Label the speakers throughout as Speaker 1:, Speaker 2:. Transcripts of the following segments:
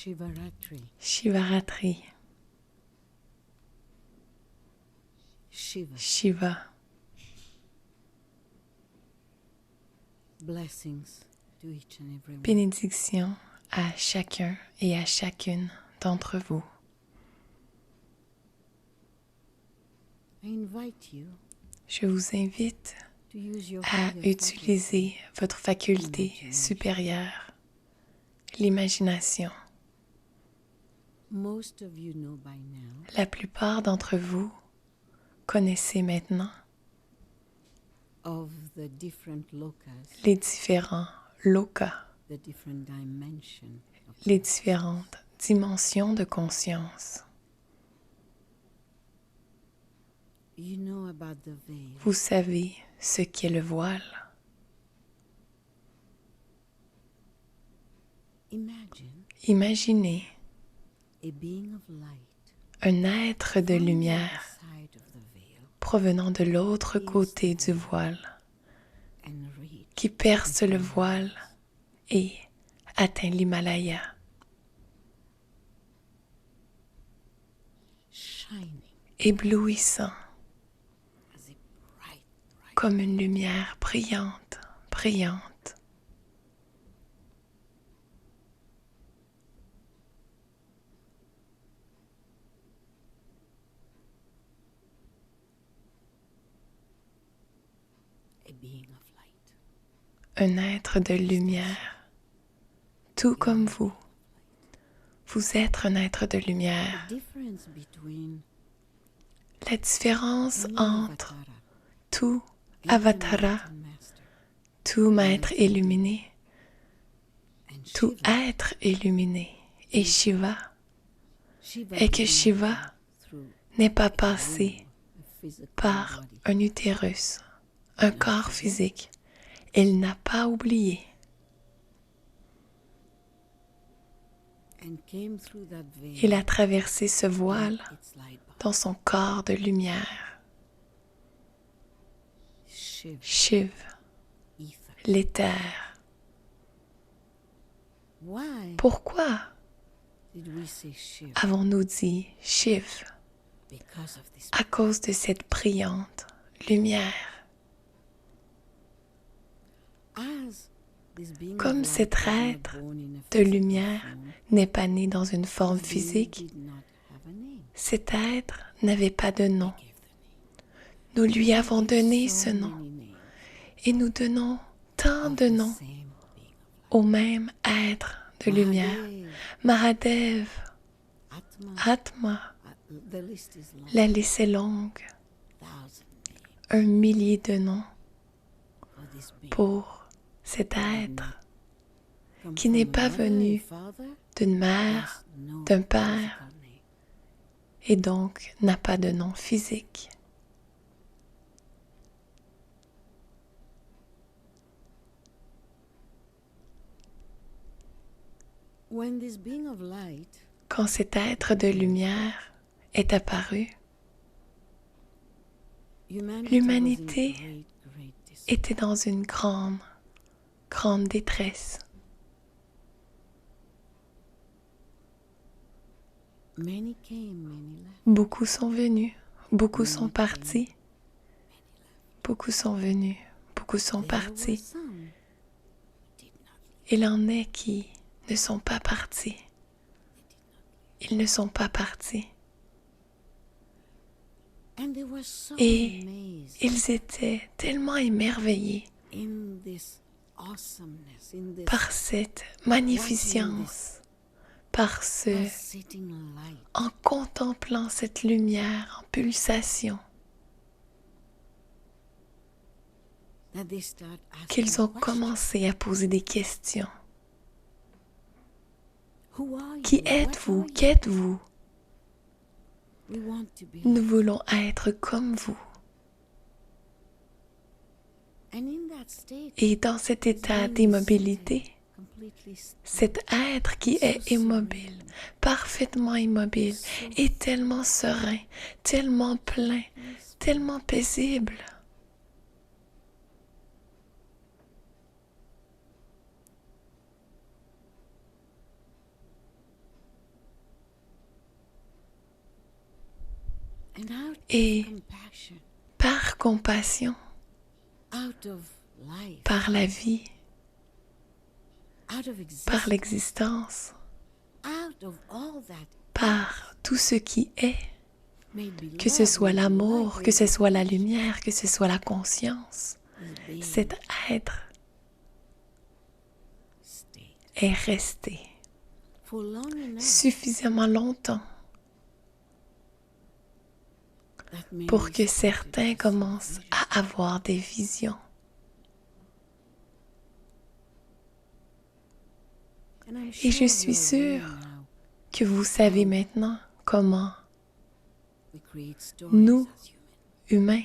Speaker 1: Shivaratri.
Speaker 2: Shivaratri,
Speaker 1: Shiva.
Speaker 2: Shiva.
Speaker 1: Blessings to each and every one.
Speaker 2: Bénédiction à chacun et à chacune d'entre vous.
Speaker 1: I invite you
Speaker 2: Je vous invite
Speaker 1: to use your
Speaker 2: à
Speaker 1: higher
Speaker 2: utiliser votre faculté supérieure, l'imagination.
Speaker 1: faculty. Most of you know by now
Speaker 2: La plupart d'entre vous connaissez maintenant
Speaker 1: of the different lokas,
Speaker 2: les différents lokas,
Speaker 1: the different dimension of
Speaker 2: les différentes dimensions de conscience.
Speaker 1: You know about the veil.
Speaker 2: Vous savez ce qu'est le voile.
Speaker 1: Imagine
Speaker 2: Imaginez
Speaker 1: a being of light
Speaker 2: un être de
Speaker 1: from the
Speaker 2: lumière
Speaker 1: other side of the veil
Speaker 2: provenant de l'autre côté du voile,
Speaker 1: and reach
Speaker 2: qui perce le voile et atteint l'Himalaya,
Speaker 1: shining
Speaker 2: éblouissant
Speaker 1: as a bright,
Speaker 2: comme une lumière brillante, brillante.
Speaker 1: a being of light.
Speaker 2: Un être de lumière, tout comme vous. Vous êtes un être de
Speaker 1: The
Speaker 2: lumière.
Speaker 1: difference between
Speaker 2: La différence
Speaker 1: any
Speaker 2: entre
Speaker 1: avatara,
Speaker 2: tout
Speaker 1: any
Speaker 2: avatara,
Speaker 1: enlightened master,
Speaker 2: tout maître illuminé,
Speaker 1: and
Speaker 2: tout
Speaker 1: Shiva,
Speaker 2: être illuminé et Shiva
Speaker 1: Shiva
Speaker 2: est que
Speaker 1: did not
Speaker 2: Shiva
Speaker 1: go through
Speaker 2: n'est pas
Speaker 1: a
Speaker 2: passé
Speaker 1: womb, a physical
Speaker 2: par
Speaker 1: body,
Speaker 2: un utérus, un corps physique. Il n'a pas oublié
Speaker 1: and came through that veil
Speaker 2: il a traversé ce voile
Speaker 1: in its light body.
Speaker 2: dans son corps de lumière.
Speaker 1: Shiva,
Speaker 2: Shiv,
Speaker 1: ether.
Speaker 2: l'éther.
Speaker 1: Why
Speaker 2: Pourquoi
Speaker 1: did we say Shiva?
Speaker 2: avons-nous dit Shiv?
Speaker 1: Because of this.
Speaker 2: À cause de cette brillante lumière.
Speaker 1: As this being
Speaker 2: Comme
Speaker 1: of light
Speaker 2: cet
Speaker 1: was not
Speaker 2: être
Speaker 1: born in a
Speaker 2: de
Speaker 1: physical
Speaker 2: lumière
Speaker 1: form,
Speaker 2: n'est pas né dans une forme
Speaker 1: this being
Speaker 2: physique,
Speaker 1: did not have a name.
Speaker 2: cet être n'avait pas de nom.
Speaker 1: Gave the name.
Speaker 2: Nous lui avons
Speaker 1: Gave
Speaker 2: donné
Speaker 1: so
Speaker 2: ce nom
Speaker 1: many names
Speaker 2: et nous donnons tant
Speaker 1: of
Speaker 2: de
Speaker 1: the
Speaker 2: noms
Speaker 1: same being of
Speaker 2: au même être de
Speaker 1: light.
Speaker 2: lumière.
Speaker 1: Mahadev,
Speaker 2: Mahadev,
Speaker 1: Atma,
Speaker 2: Atma,
Speaker 1: the list is long.
Speaker 2: la liste est longue,
Speaker 1: 1,000 names
Speaker 2: 1 millier de noms
Speaker 1: for this being.
Speaker 2: pour cet être
Speaker 1: Come
Speaker 2: qui n'est
Speaker 1: from a
Speaker 2: pas
Speaker 1: mother,
Speaker 2: venu
Speaker 1: a father,
Speaker 2: d'une mère,
Speaker 1: has no
Speaker 2: d'un père
Speaker 1: physical name.
Speaker 2: et donc n'a pas de nom physique.
Speaker 1: When this being of light
Speaker 2: Quand cet être de lumière est apparu, L'humanité était dans une grande, grande détresse. Beaucoup sont venus, beaucoup sont partis. Beaucoup sont venus, beaucoup sont partis. Il en est qui ne sont pas partis. Ils ne sont pas partis. Et ils étaient tellement émerveillés par cette magnificence, en contemplant cette lumière en pulsation, qu'ils ont commencé à poser des questions. Qui êtes-vous? Qu'êtes-vous? Nous voulons être comme vous. Et dans cet état d'immobilité, cet être qui est immobile, parfaitement immobile, est tellement serein, tellement plein, tellement paisible.
Speaker 1: And out
Speaker 2: Et
Speaker 1: of compassion,
Speaker 2: par compassion,
Speaker 1: out of life,
Speaker 2: par la vie,
Speaker 1: out of
Speaker 2: par
Speaker 1: existence,
Speaker 2: l'existence,
Speaker 1: out of all that
Speaker 2: par tout ce qui est,
Speaker 1: may be
Speaker 2: que ce
Speaker 1: love,
Speaker 2: soit
Speaker 1: may be
Speaker 2: l'amour,
Speaker 1: light,
Speaker 2: que ce
Speaker 1: may be
Speaker 2: soit la
Speaker 1: peace,
Speaker 2: lumière, que ce soit la conscience,
Speaker 1: this being
Speaker 2: cet être
Speaker 1: stayed
Speaker 2: est resté
Speaker 1: for long enough
Speaker 2: suffisamment longtemps
Speaker 1: that many
Speaker 2: pour que
Speaker 1: started
Speaker 2: certains
Speaker 1: to see
Speaker 2: commencent
Speaker 1: visions.
Speaker 2: à avoir des visions.
Speaker 1: And I'm
Speaker 2: Et je
Speaker 1: sure
Speaker 2: suis
Speaker 1: you're aware
Speaker 2: sûre
Speaker 1: now
Speaker 2: que vous savez maintenant comment
Speaker 1: we create stories
Speaker 2: nous,
Speaker 1: as humans.
Speaker 2: humains,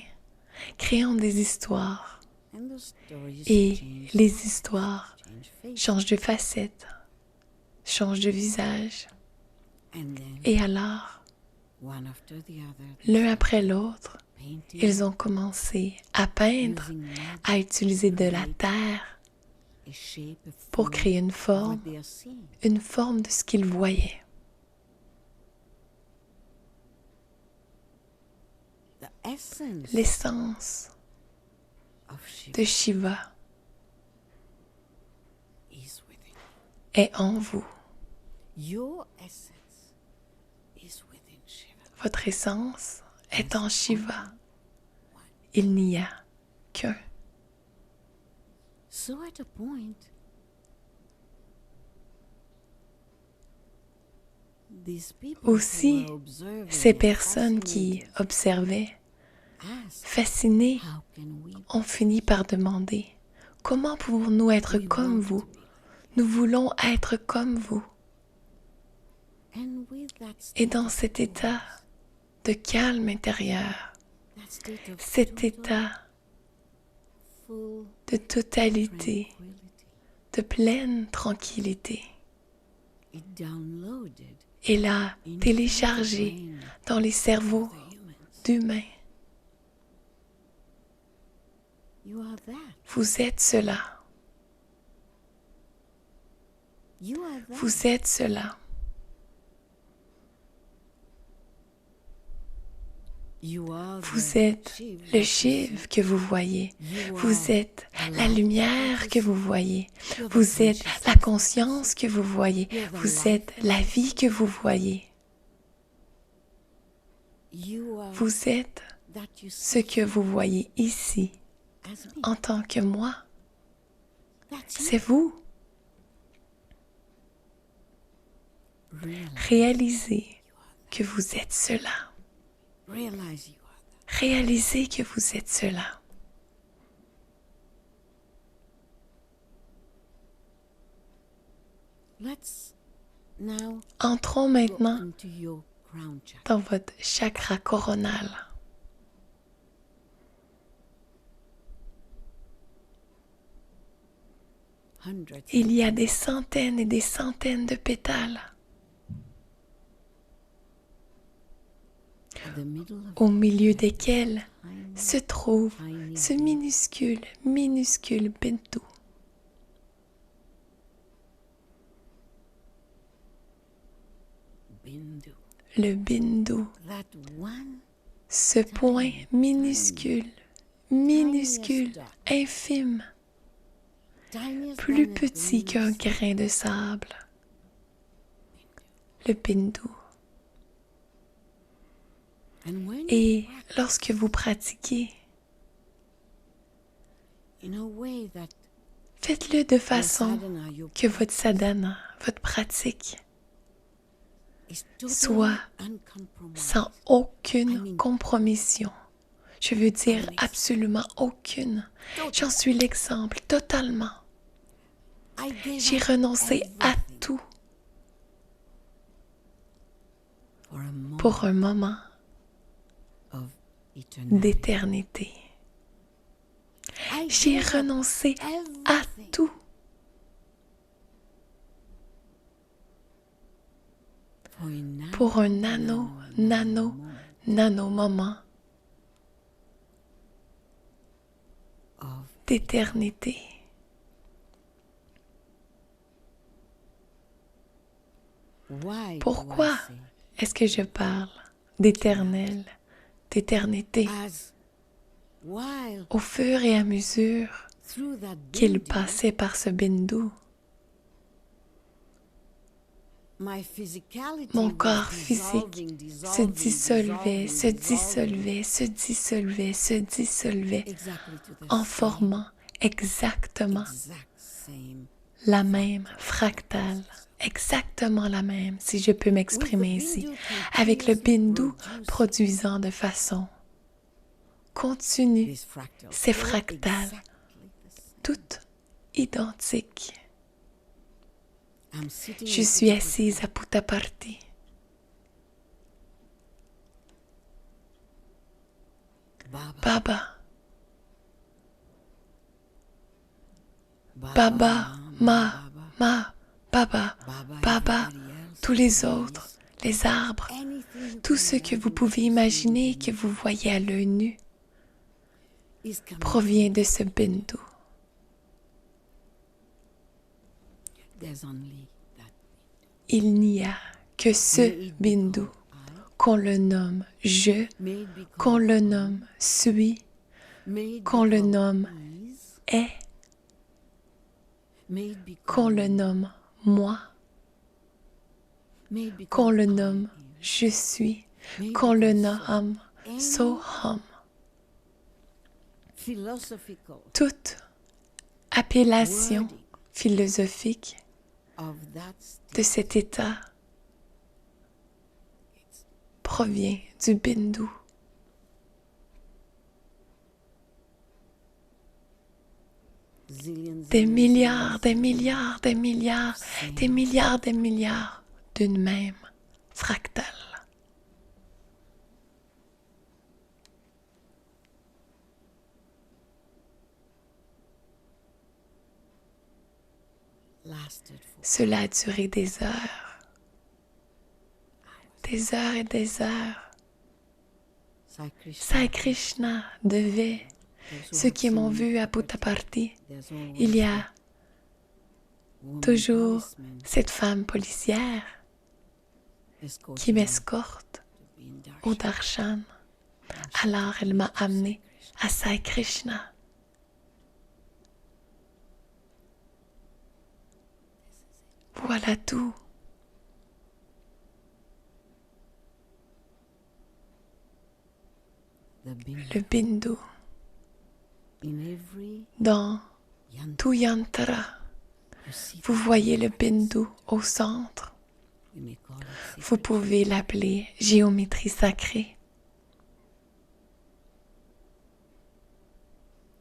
Speaker 2: créons des histoires.
Speaker 1: And those stories
Speaker 2: Et
Speaker 1: change
Speaker 2: les
Speaker 1: lives,
Speaker 2: histoires
Speaker 1: change faces.
Speaker 2: changent de facette, changent de visage.
Speaker 1: And then
Speaker 2: Et alors,
Speaker 1: one after the other, they
Speaker 2: l'un
Speaker 1: start
Speaker 2: après l'autre,
Speaker 1: painting,
Speaker 2: ils ont commencé à peindre,
Speaker 1: using magic,
Speaker 2: à utiliser de la terre
Speaker 1: a shape, a
Speaker 2: pour
Speaker 1: form
Speaker 2: créer une
Speaker 1: of what
Speaker 2: forme,
Speaker 1: they are seeing.
Speaker 2: une forme de ce qu'ils voyaient.
Speaker 1: The essence
Speaker 2: L'essence
Speaker 1: of Shiva
Speaker 2: de Shiva
Speaker 1: is within.
Speaker 2: est en vous.
Speaker 1: Your essence is within Shiva.
Speaker 2: Votre essence est en Shiva. Il n'y a qu'un.
Speaker 1: So at a point, these people
Speaker 2: Aussi,
Speaker 1: who are observing
Speaker 2: ces
Speaker 1: and
Speaker 2: personnes qui
Speaker 1: fascinated
Speaker 2: observaient,
Speaker 1: ask,
Speaker 2: fascinées,
Speaker 1: how can we
Speaker 2: ont fini par demander « Comment pouvons-nous être
Speaker 1: we
Speaker 2: comme
Speaker 1: want
Speaker 2: vous?
Speaker 1: to be like
Speaker 2: Nous voulons être comme vous. »
Speaker 1: And with that
Speaker 2: Et
Speaker 1: state
Speaker 2: dans
Speaker 1: of
Speaker 2: cet état
Speaker 1: peace,
Speaker 2: de calme intérieur,
Speaker 1: that state of
Speaker 2: cet
Speaker 1: total,
Speaker 2: état
Speaker 1: full
Speaker 2: de totalité,
Speaker 1: tranquility,
Speaker 2: de pleine tranquillité,
Speaker 1: it downloaded
Speaker 2: est là
Speaker 1: into the
Speaker 2: téléchargé
Speaker 1: brain
Speaker 2: dans les cerveaux
Speaker 1: of the humans.
Speaker 2: d'humains.
Speaker 1: You are that.
Speaker 2: Vous êtes cela.
Speaker 1: You are that.
Speaker 2: Vous êtes cela.
Speaker 1: You are
Speaker 2: Vous
Speaker 1: the
Speaker 2: êtes
Speaker 1: Shiv
Speaker 2: le
Speaker 1: that you
Speaker 2: Shiv
Speaker 1: see.
Speaker 2: que vous voyez.
Speaker 1: You
Speaker 2: Vous
Speaker 1: are
Speaker 2: êtes
Speaker 1: the
Speaker 2: la
Speaker 1: light
Speaker 2: lumière
Speaker 1: that
Speaker 2: que
Speaker 1: you
Speaker 2: vous
Speaker 1: see.
Speaker 2: voyez.
Speaker 1: You're the
Speaker 2: Vous êtes la
Speaker 1: consciousness
Speaker 2: conscience que vous voyez.
Speaker 1: You're the
Speaker 2: Vous
Speaker 1: life
Speaker 2: êtes
Speaker 1: that
Speaker 2: la
Speaker 1: you
Speaker 2: vie
Speaker 1: see.
Speaker 2: que vous voyez.
Speaker 1: You are
Speaker 2: Vous êtes
Speaker 1: that you
Speaker 2: ce
Speaker 1: see
Speaker 2: que vous voyez ici
Speaker 1: as me.
Speaker 2: en tant que moi.
Speaker 1: That's
Speaker 2: C'est
Speaker 1: you.
Speaker 2: vous.
Speaker 1: Realize,
Speaker 2: Réalisez que vous êtes cela.
Speaker 1: realize you are that.
Speaker 2: Réalisez que vous êtes cela.
Speaker 1: Let's now
Speaker 2: Entrons
Speaker 1: go
Speaker 2: maintenant
Speaker 1: into your crown chakra.
Speaker 2: dans votre chakra coronal.
Speaker 1: Hundreds
Speaker 2: Il y a des centaines et des centaines de pétales.
Speaker 1: at the middle of
Speaker 2: Au milieu desquels
Speaker 1: tiny,
Speaker 2: se trouve
Speaker 1: tiny
Speaker 2: ce minuscule, minuscule bindu.
Speaker 1: bindu.
Speaker 2: Le bindu,
Speaker 1: That one
Speaker 2: ce point minuscule, minuscule,
Speaker 1: tiniest dot,
Speaker 2: infime,
Speaker 1: tiniest
Speaker 2: plus
Speaker 1: than a
Speaker 2: petit qu'un
Speaker 1: grain of
Speaker 2: grain de sable. Le bindu.
Speaker 1: And when
Speaker 2: Et
Speaker 1: you practice
Speaker 2: lorsque vous pratiquez,
Speaker 1: in a way that
Speaker 2: faites-le de
Speaker 1: your
Speaker 2: façon
Speaker 1: sadhana, your
Speaker 2: que votre sadhana, votre pratique,
Speaker 1: is totally
Speaker 2: soit
Speaker 1: uncompromised.
Speaker 2: sans aucune compromission. Je veux dire absolument aucune. J'en suis l'exemple totalement.
Speaker 1: I gave
Speaker 2: J'ai
Speaker 1: up
Speaker 2: renoncé à
Speaker 1: everything
Speaker 2: tout
Speaker 1: for a moment
Speaker 2: pour un moment
Speaker 1: of eternity.
Speaker 2: d'éternité.
Speaker 1: I
Speaker 2: J'ai
Speaker 1: gave up
Speaker 2: renoncé à
Speaker 1: everything
Speaker 2: tout pour un nano moment
Speaker 1: of
Speaker 2: d'éternité.
Speaker 1: why do I
Speaker 2: Pourquoi
Speaker 1: say
Speaker 2: est-ce que je parle d'éternel, d'éternité.
Speaker 1: as while
Speaker 2: Au fur et à mesure
Speaker 1: through that
Speaker 2: qu'il
Speaker 1: Bindu,
Speaker 2: passait par ce bindu,
Speaker 1: my physicality
Speaker 2: mon
Speaker 1: was
Speaker 2: corps physique se dissolvait, se dissolvait, se dissolvait, se dissolvait,
Speaker 1: exactly to the
Speaker 2: en
Speaker 1: same,
Speaker 2: formant exactement
Speaker 1: exact same.
Speaker 2: la même fractale, exactement la même, si je peux m'exprimer ici, avec le bindu produisant de façon continue
Speaker 1: These fractals,
Speaker 2: ces
Speaker 1: all
Speaker 2: fractales,
Speaker 1: exactly the same.
Speaker 2: toutes identiques.
Speaker 1: I'm sitting
Speaker 2: Je
Speaker 1: in
Speaker 2: suis
Speaker 1: Puttaparthi.
Speaker 2: assise à Puttaparthi.
Speaker 1: Baba,
Speaker 2: Baba, Baba, Ma, Ma, Baba, Baba,
Speaker 1: everybody else,
Speaker 2: tous les
Speaker 1: trees,
Speaker 2: autres, les arbres,
Speaker 1: anything you
Speaker 2: tout
Speaker 1: can
Speaker 2: ce que vous
Speaker 1: imagine
Speaker 2: pouvez
Speaker 1: that you see
Speaker 2: imaginer que vous voyez à l'œil nu
Speaker 1: is coming
Speaker 2: provient de
Speaker 1: from
Speaker 2: ce bindu.
Speaker 1: There's only that.
Speaker 2: Il n'y a que ce bindu, qu'on le nomme je,
Speaker 1: May it be
Speaker 2: qu'on
Speaker 1: called
Speaker 2: le nomme suis,
Speaker 1: may it be
Speaker 2: qu'on le
Speaker 1: called
Speaker 2: nomme
Speaker 1: ease,
Speaker 2: est,
Speaker 1: may it be
Speaker 2: qu'on
Speaker 1: called
Speaker 2: le nomme moi,
Speaker 1: may it be
Speaker 2: qu'on
Speaker 1: called
Speaker 2: le
Speaker 1: I
Speaker 2: nomme
Speaker 1: am,
Speaker 2: je suis,
Speaker 1: may it be
Speaker 2: qu'on le
Speaker 1: called
Speaker 2: nomme
Speaker 1: Any
Speaker 2: Soham.
Speaker 1: philosophical
Speaker 2: Toute appellation
Speaker 1: wording
Speaker 2: philosophique
Speaker 1: of that state
Speaker 2: de cet état provient du bindu.
Speaker 1: zillions
Speaker 2: Des
Speaker 1: and
Speaker 2: milliards,
Speaker 1: zillions
Speaker 2: des milliards, des milliards, des milliards, des milliards d'une même fractale.
Speaker 1: lasted for
Speaker 2: Cela a duré des heures et des heures.
Speaker 1: Sai Krishna.
Speaker 2: Sai Krishna devait,
Speaker 1: Those who
Speaker 2: ceux
Speaker 1: have
Speaker 2: qui m'ont
Speaker 1: seen
Speaker 2: vu à
Speaker 1: Puttaparthi,
Speaker 2: Puttaparthi,
Speaker 1: there's always
Speaker 2: il y a
Speaker 1: that woman
Speaker 2: toujours
Speaker 1: policeman
Speaker 2: cette femme policière
Speaker 1: escorting
Speaker 2: qui
Speaker 1: me
Speaker 2: m'escorte
Speaker 1: to be in
Speaker 2: au
Speaker 1: darshan.
Speaker 2: darshan. Alors elle m'a amené à Sai Krishna. Voilà tout.
Speaker 1: The Bindu.
Speaker 2: Le bindu
Speaker 1: In every
Speaker 2: dans
Speaker 1: yantra,
Speaker 2: tout yantra.
Speaker 1: you see
Speaker 2: Vous voyez le bindu au centre.
Speaker 1: we may call it
Speaker 2: Vous
Speaker 1: sacred.
Speaker 2: pouvez l'appeler géométrie sacrée.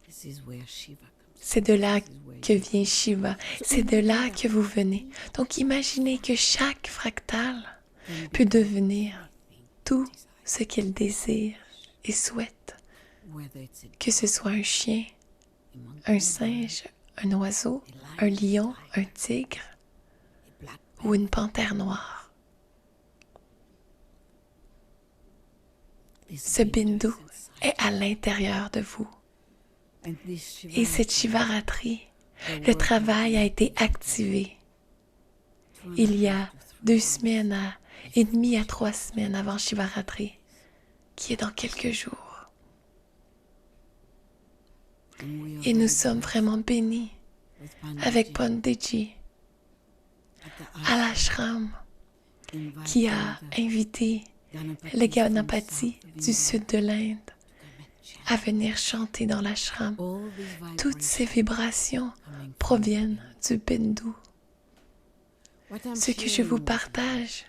Speaker 1: This is where Shiva comes.
Speaker 2: C'est de là
Speaker 1: This is where
Speaker 2: que
Speaker 1: you
Speaker 2: vient Shiva. C'est de là que vous venez. Donc imaginez que chaque fractale
Speaker 1: can
Speaker 2: peut
Speaker 1: become
Speaker 2: devenir
Speaker 1: anything
Speaker 2: tout
Speaker 1: desire.
Speaker 2: ce qu'il désire et souhaite.
Speaker 1: Whether it's a
Speaker 2: Que ce soit un chien,
Speaker 1: monkey,
Speaker 2: un singe, un oiseau, un lion, un tigre
Speaker 1: a black
Speaker 2: ou une panthère noire.
Speaker 1: This
Speaker 2: Ce
Speaker 1: Bindu
Speaker 2: bindu
Speaker 1: is inside.
Speaker 2: est à l'intérieur de vous.
Speaker 1: And this
Speaker 2: Et cette
Speaker 1: Shivaratri,
Speaker 2: Shivaratri, le travail a été activé il y a 2 semaines et demie à 3 semaines avant Shivaratri, qui est dans quelques jours. Et nous sommes vraiment bénis avec Panditji à l'ashram qui a invité les Ganapati du sud de l'Inde à venir chanter dans l'ashram. Toutes ces vibrations proviennent du bindu. Ce que je vous partage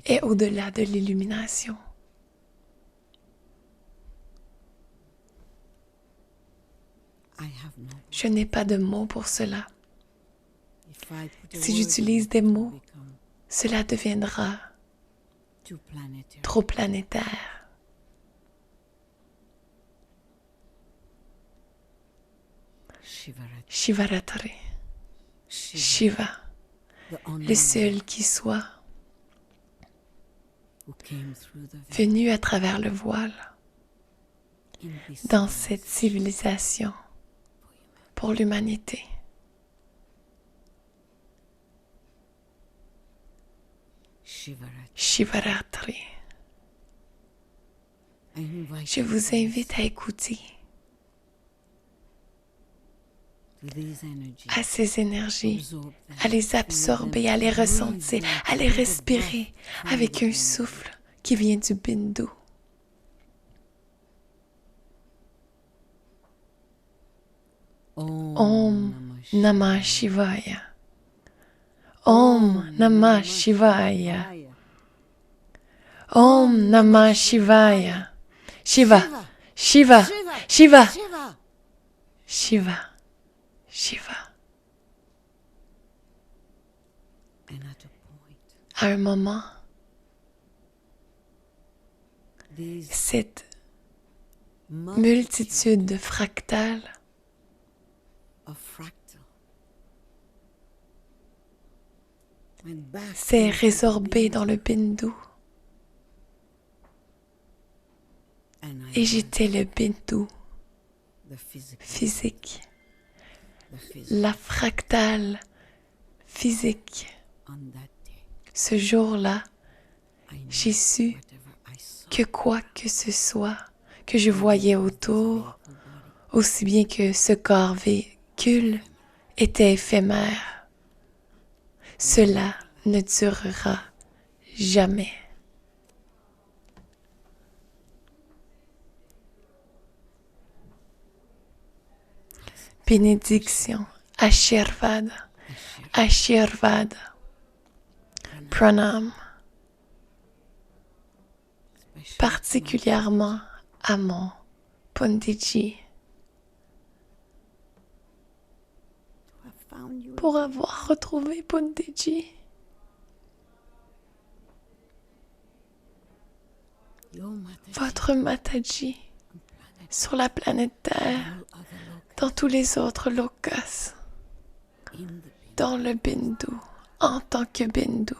Speaker 2: est au-delà de l'illumination. Je n'ai pas de mots pour cela. Si j'utilise des mots, cela deviendra trop planétaire. Shivaratri, Shiva, le seul qui soit venu à travers le voile dans cette civilisation pour l'humanité. Shivaratri. Je vous invite à écouter à ces énergies, à les absorber, à les ressentir, à les respirer avec un souffle qui vient du bindu. Om Namah Shivaya. Om Namah Shivaya. Om Namah Shivaya. Shiva, Shiva, Shiva, Shiva, Shiva. À un moment, cette multitude de fractales s'est résorbée dans le bindu. Et j'étais le bindu physique, la fractale physique. Ce jour-là, j'ai su que quoi que ce soit que je voyais autour, aussi bien que ce corps véhicule, était éphémère. Cela ne durera jamais. Bénédiction, Ashirvada, Ashirvada, Pranam, particulièrement à mon Punditji, pour avoir retrouvé Punditji. Votre Mataji sur la planète Terre, dans tous les autres lokas, dans le bindu, en tant que bindu.